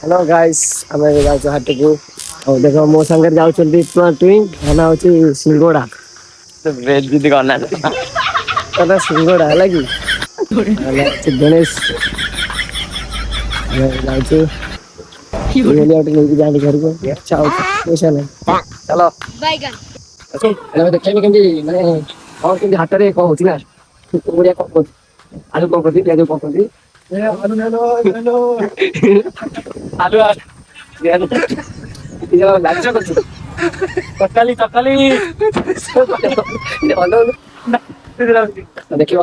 Hello guys आमे जाउछु हाटकू और देखो मो संगे जाउछन्ती ट्विंग खाना होची सिंगोड़ा तो वेज भी दिखाना है। कदा सिंगोड़ा है लगी हेलो गणेश आमे जाउछु ये ले आउट लेके जाने घर को अच्छा होता कैसा नहीं चलो बैगन हेलो देखै केमती माने और केमती हाट रे को होची ना बढ़िया को आलू को करती प्याज को करती आलू हेलो आलू यार ये लाचा करछु तकाली तकाली हेलो देखियो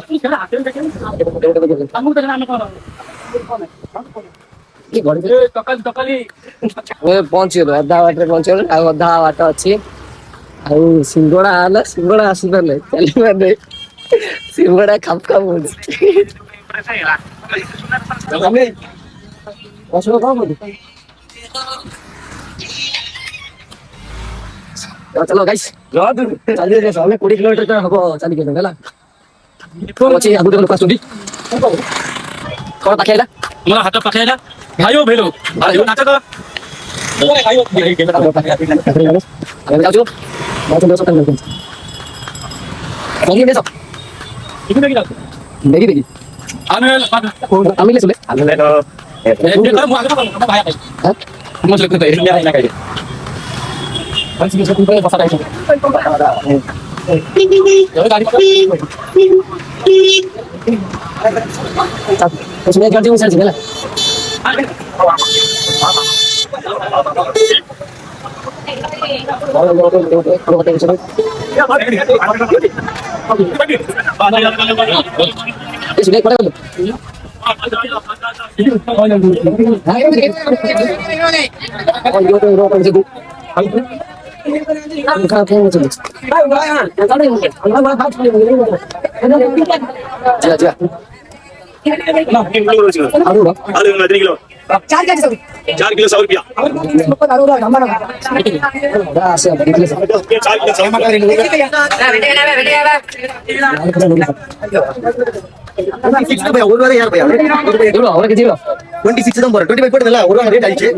हमहु त नाम कोन ये घड़ी तकाली तकाली ए पहुंचियो आधा वाटर पहुंचियो आ आधा वाट अछि आ सिंगोड़ा आला सिंगोड़ा आसीबले चली माने सिंगोड़ा खाप खाप हो हमें कसो काम हो चलो गाइस चलिए रे हमें 20 किलोमीटर तक हबो चली गेल हला पछी आगु देखो पास उडी कोन पाखेला हमरा हाथ पाखेला भाइयो भेलो भाइयो नाटक ओरे भाइयो अरे जाओ बात सब कर कोनी देसो इतने की देखी देखी आमी ले सुले आमी ले तो ये तो आगे तो भाई हां हम लोग तो एरिया है ना कहीं बस ये सब पे बसा रहा है ये गाड़ी कुछ नहीं करती हूं सर जी ना इसमें पड़ा लो किलो 4 किलो 100 रुपया 26 தான் போறேன் 25 போடுதல ஒரு வாரம் ரேட் ஆயிச்சு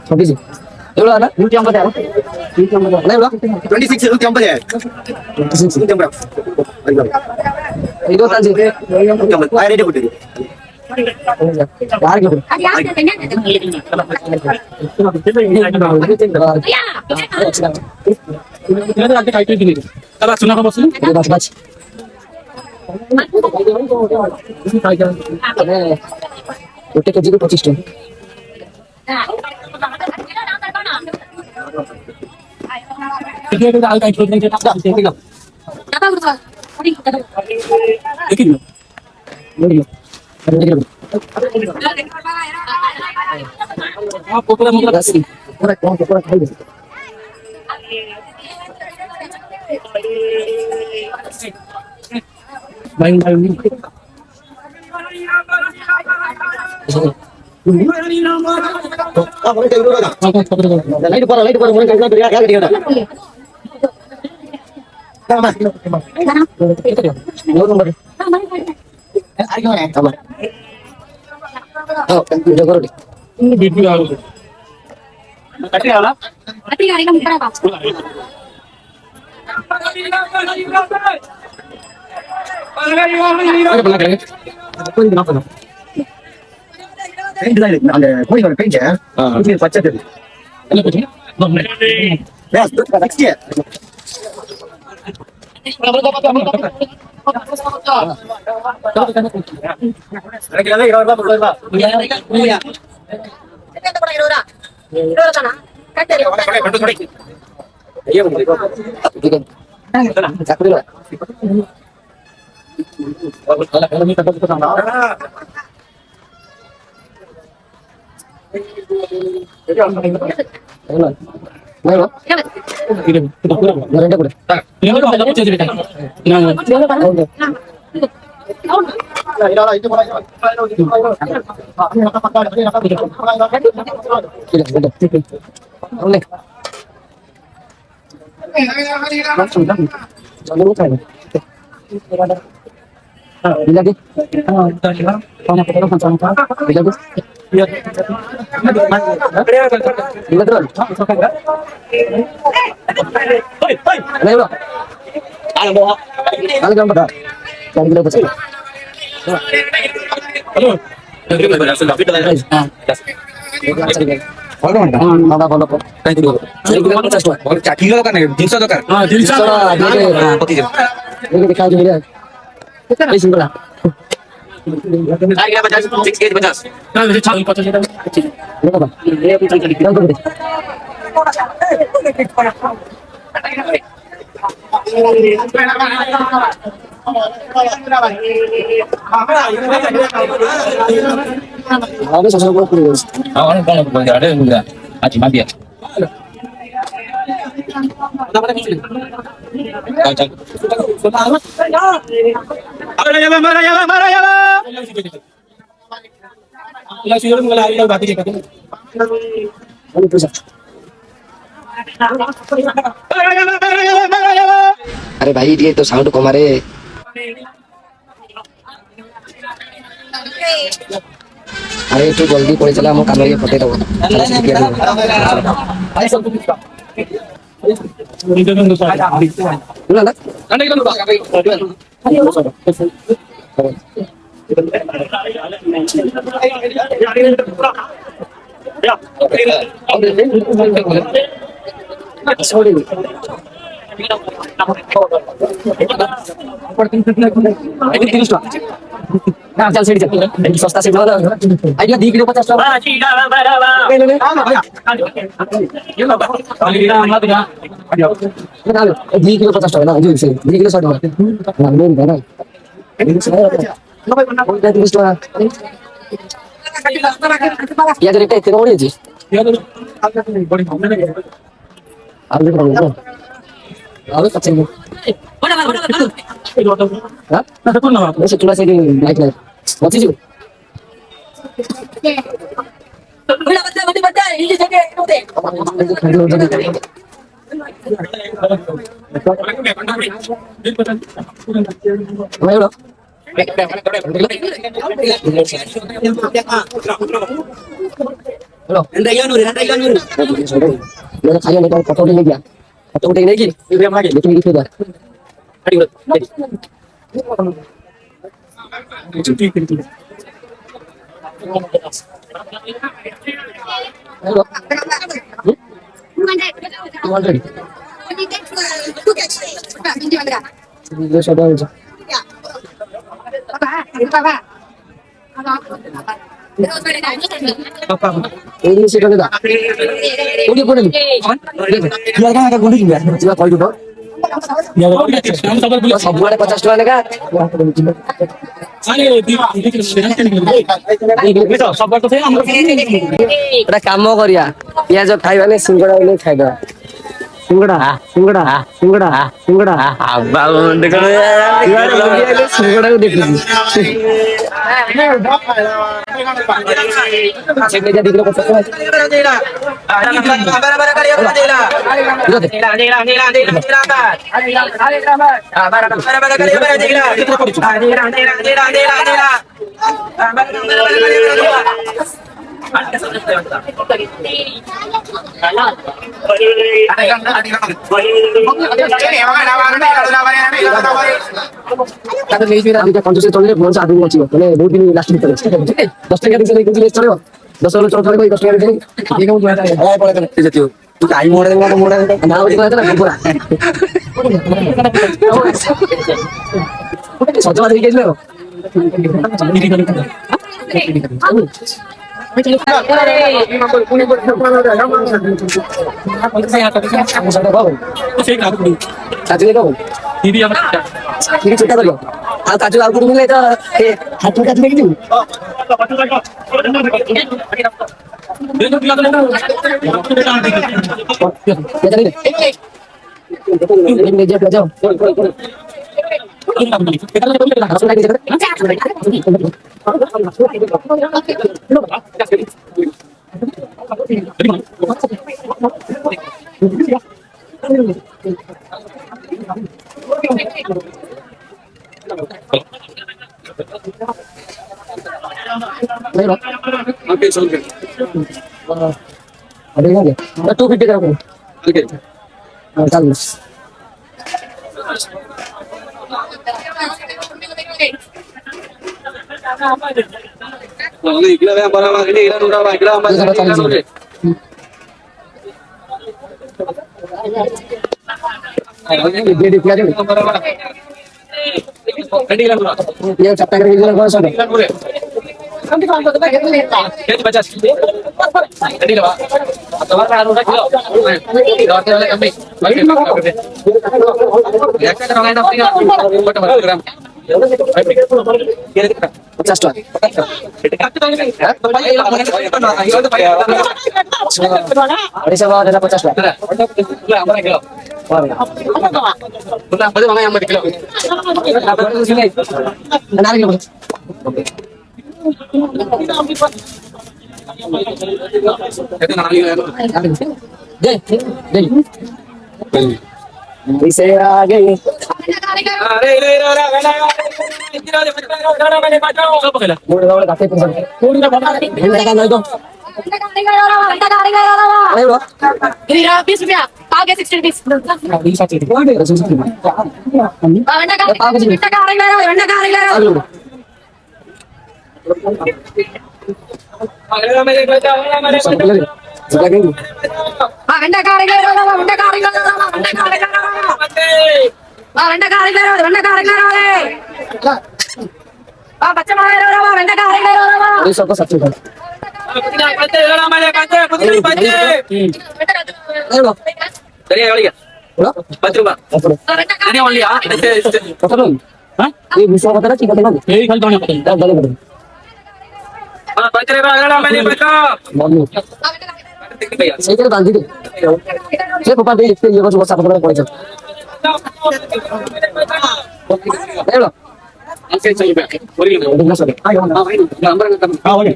26 எவ்வளவு ஆனா 150 ஆனா 150 எவ்வளவு 26 150 25 ரேட் போட்டு ଗୋଟେ କେଜି କୁ 25 ଟଙ୍କା லைட் போற முறை கைல பெரிய யார் கட்டிடா ஆமா ஒரு நம்பர் ஆமா இது கரோடி बिल्कुल आ गए कटी वाला कटी गाड़ी का मुकरा बाप என்ன பண்ணலாம் கரெக்ட் கொஞ்சம் நான் பண்ணலாம் பெயிண்ட் தான் அந்த கோயிலோட பெயிண்ட் இது பச்சை தெரியுது என்ன பண்ணி yes next year Bila di. Kau nak potong macam apa? Bila di. Bila terus. Ada apa? Ano mo? Ano ka ba? Kau bila betul. Ano? Mama bola ko. Kaya dulu. Saya bilang macam tu. ଚାକିରି ଦରକାର ନାହିଁ ଜିନିଷ ଦରକାର Bisa lah. ପଚିଯିବ Ini kita kaji dia. Ini simpel lah. Ay, 6 kg 50. Ano, si Chang 50 siya. Ini apa? Ini apa cari? Yang tu. Ada sosok gua pun. Ano ba ada enggak? Aji mati ya. Ini pusat. अरे भाई ये तो sound को मारे अरे तू जल्दी पड़े चला हम काम ये फटे दो ना ना sorry nah चल सेठ चल सस्ता सेठ वाला आइडिया 2 किलो 50 टका ना 2 किलो 50 टका ना जो से 2 किलो 60 टका ना लोन ना कोई 30 टका या रेट इतने बड़ी जी आलू का आलू कच्चे में हाँ वैसे थोड़ा सा लाइट लाइट बहुत चीज़ Halo. Mereka kaya nih kalau foto ini dia. Foto udah ini lagi. Ini lagi. Itu gitu dah. Tadi udah. Halo. 200. Ini sudah aja. ini sih kan dah. Udah pun ni. Dia kan agak guling ya. Coba call dulu. Ya, सब वाले 50 टका लगा। এটা কাম করিয়া পিয়াজ খাইবানে সিঙ্গড়া হইলে খাইবা সিঙ্গড়া সিঙ্গড়া সিঙ্গড়া সিঙ্গড়া আব্বা বন্ধ করে সিঙ্গড়া দেখি সেটা যা দিলো কত Kata ni juga ada konsumsi toilet belum saat ini macam mana? Baru ini last week terus. 10 टका दिन से लेकर चले चले 10 वाला चौथा कोई 10 टका दिन ये कौन जुआ है अरे पड़े कर जाती हो तू काई मोड़ देगा तो मोड़ देगा ना वो दिखा ना पूरा सोचा बात नहीं लो ini cerita tadi al kaju al kudu itu hatu kaju gitu ya tadi ini meja belajar नहीं बात ओके सोल के अरे क्या 250 करो ओके चल ini gila yang barang ini gila udah lah gila mas oke ये दिखा दे ready lah bro ये चप्पा करके इधर कौन सा Jadi baca Jadi lah Pak Atau mana harus kilo Lewatnya oleh kami Ya kan orang enak tinggal Berapa gram Kira-kira 50 टका अरे सब आ रहा 50 टका Lah, mana kilo Benar, berarti mana yang beri kilo नारी किलो Itu nanti दे दे इसे आगे मोड़ वाले काटे पैसा टका नहीं तो अरे वो 20 रुपया पाव के 60 रुपीस बीस आते हैं ये सबको सच्ची बात अरे वो Dari yang kali ya? बोला 4 Pak. Ini only ya. कथा नहीं हां ये विषय बता रहा ठीक है ना Ini kali tahun yang penting. डाले बता Pak, baca ini baca. Mummy सही करे बांध दे ये पापा दे इसके ये को सब पकड़ पड़ अरे वो Oke, saya juga. Beri gitu. उधर से आयो Gambar nggak? ओके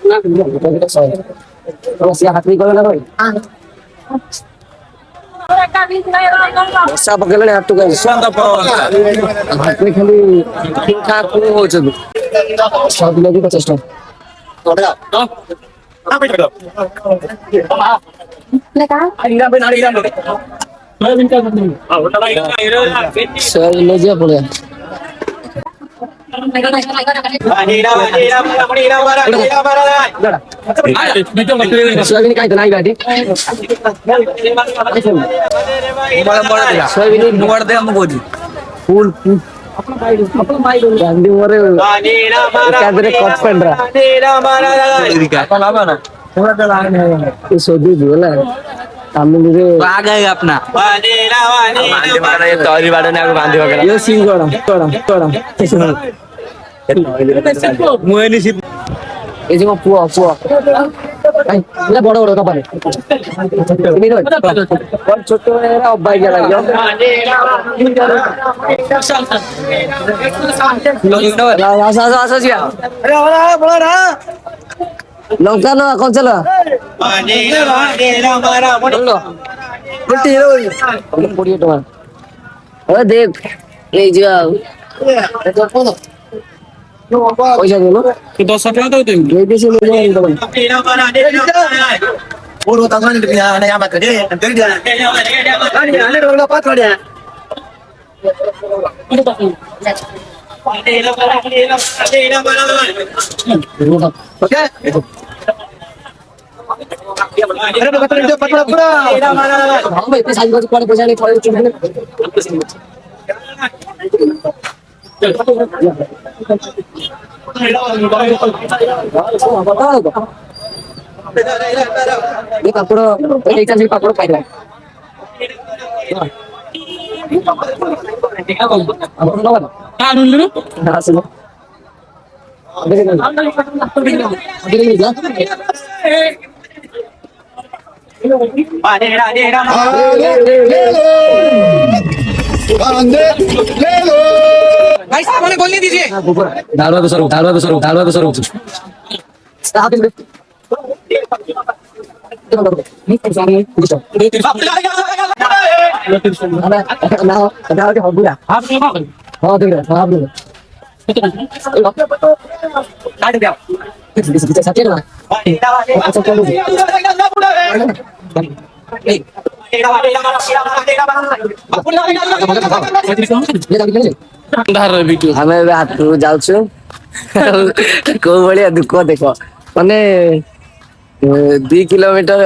ना kita saya terus ya hati kalau ना भाई सब पकड़ ले हाथ तो गए हाथ में खाली खा को हो चलो सब लोग को चेष्टा सर ले जा बोले सोयाबीन काय नाही गाडी सोयाबीन मुड़ दे हम बोझी फूल गांधी मोरे कादरे कट पंडरा ये सोदी बोला तमिल रे आ गए अपना बांधे मारा ये तौरी बाड़े ने बांधे वगैरह ये सिंगड़ा मुझे नहीं सिर्फ এই যে পুয়া এই এটা বড় বড় কাপারে তুমি তো কোন ছোট এরা অব্বাই গেল আসা আসা আসা জিয়া আরে ওরা বড় না লঙ্কা না কোন চলো বললো বলতে এলো পড়িয়ে তোমার ওরে দেখ এই যাও পয়সা দিল Ke 10 টাকা দাও তুমি। এই দেশে নিয়ে যাই তখন Puro tangan di dunia ada yang mati dia. Dari dia. Ada orang dapat dia. Oke. Ada dapat dia pura-pura. हम इतने सारी बात कोने पहुंचाने थोड़े चुप ने ये पापड़ एक चांस पापड़ खाई रहा अब हम लोग Ah, dulu. ना सुनो अभी नहीं जा भाई साहब हमें बोलने दीजिए दालवा पे सर स्टॉप इन ना के हो बुरा Apa yang mau? हां देख रहा हां काट दिया ষাঠিয়ে টাকা আচ্ছা চলো ଆମେ ଏବେ ହାଟକୁ ଯାଉଛୁ କୋଉ ଭଳିଆ ଦୁଃଖ ଦେଖ ମାନେ 2 କିଲୋମିଟର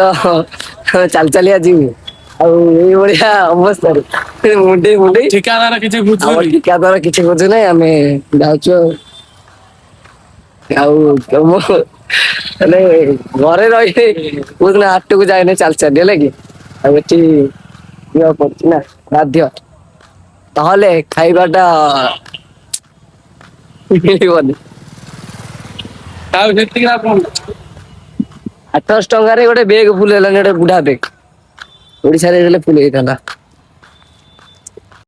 ଚାଲି ଚାଲିଆ ଯିବୁ ଆଉ ଏଇଭଳିଆ ଅବସ୍ଥାରେ ମୁଣ୍ଡେଇ ଠିକାଦାର କିଛି ଆମ ବୁଝୁନି ଠିକାଦାର କିଛି ବୁଝୁ ନାହିଁ ଆମେ ଯାଉଛୁ ଆଉ ମୁଁ ମାନେ ଘରେ ରହିଲେ କୋଉଦିନ ହାଟକୁ ଯାଏନି ଚାଲି ଚାଲି ହେଲା କି ଆଉ ଏଠି ଯିବାକୁ ପଡୁଛି ନା ବାଧ୍ୟ ତାହେଲେ ଖାଇବାଟା ମିଳିବନି ଆଉ ସେତିକି ନା କଣ 800 ଟଙ୍କାରେ ଗୋଟେ ବେଗ ଫୁଲ ହେଲାନି ଗୋଟେ ବୁଢା ବେଗ ଓଡିଶାରେ ହେଲେ ଫୁଲ ହେଇଥାନ୍ତା